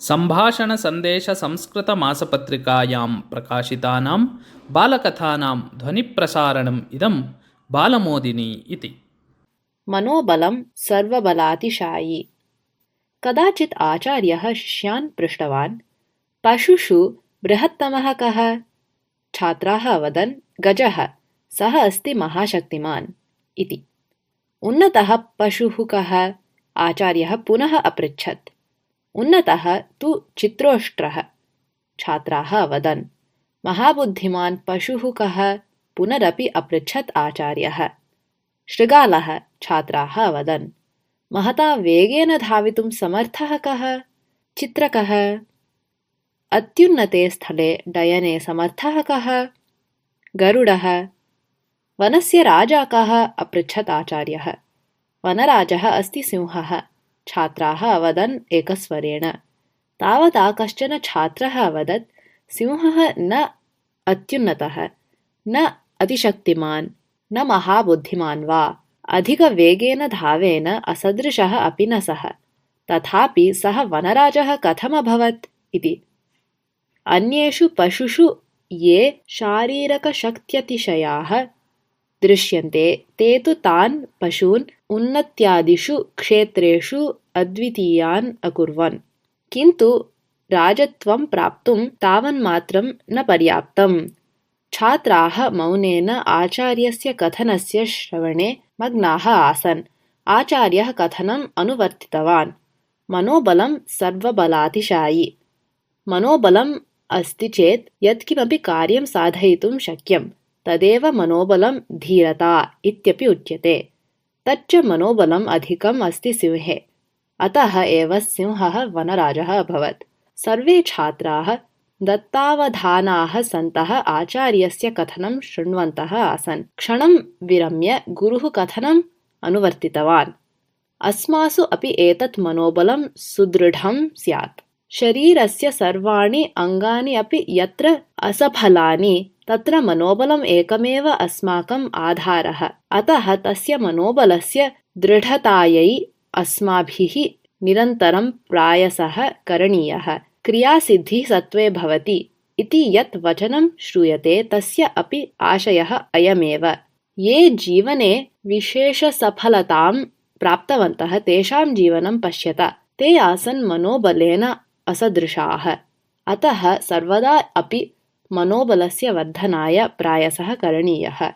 सम्भाषणसन्देशसंस्कृतमासपत्रिकायां प्रकाशितानां बालकथानां ध्वनिप्रसारणम् इदं बालमोदिनी इति। मनोबलं सर्वबलातिशायी। कदाचित् आचार्यः शिष्यान् पृष्टवान्, पशुषु बृहत्तमः कः? छात्राः अवदन्, गजः, सः अस्ति महाशक्तिमान् इति। उन्नतः पशुः कः? आचार्यः पुनः अपृच्छत्। उन्नतः तु चित्रोष्ट्रः। छात्राः अवदन्। महाबुद्धिमान् पशुः कः? पुनरपि अपृच्छत् आचार्यः। शृगालः। छात्राः अवदन्। महता वेगेन धावितुं समर्थः कः? चित्रकः। अत्युन्नते स्थले डयने समर्थः कः? गरुडः। वनस्य राजा कः? अपृच्छत् आचार्यः। वनराजः अस्ति सिंहः। छात्राः अवदन् एकस्वरेण। तावता कश्चन छात्रः अवदत्, सिंहः न अत्युन्नतः, न अतिशक्तिमान्, न महाबुद्धिमान् वा, अधिकवेगेन धावेन असदृशः अपि न सः, तथापि सः वनराजः कथमभवत् इति। अन्येषु पशुषु ये शारीरकशक्त्यतिशयाः दृश्यन्ते ते तु तान् पशून् उन्नत्यादिषु क्षेत्रेषु अद्वितीयान् अकुर्वन्, किन्तु राजत्वं प्राप्तुं तावन्मात्रं न पर्याप्तम्। छात्राः मौनेन आचार्यस्य कथनस्य श्रवणे मग्नाः आसन्। आचार्यः कथनम् अनुवर्तितवान्। मनोबलं सर्वबलातिशायी। मनोबलम् अस्ति चेत् यत्किमपि कार्यं साधयितुं शक्यं, तदेव मनोबलं धीरता इत्यपि उच्यते। तच्च मनोबलम् अधिकम् अस्ति सिंहे, अतः एव सिंहः वनराजः अभवत्। सर्वे छात्राः दत्तावधानाः सन्तः आचार्यस्य कथनं शृण्वन्तः आसन्। क्षणं विरम्य गुरुः कथनम् अनुवर्तितवान्। अस्मासु अपि एतत् मनोबलं सुदृढं स्यात्। शरीरस्य सर्वाणि अङ्गानि अपि यत्र असफलानि तत्र मनोबलम् एकमेव अस्माकम् आधारः। अतः तस्य मनोबलस्य दृढतायै अस्माभिः निरन्तरं प्रयासः करणीयः। क्रियासिद्धिः सत्त्वे भवति इति यत् वचनं श्रूयते तस्य अपि आशयः अयमेव। ये जीवने विशेषसफलतां प्राप्तवन्तः तेषां जीवनं पश्यत, ते आसन् मनोबलेन असदृशाः। अतः सर्वदा अपि मनोबलस्य वर्धनाय प्रयासः करणीयः।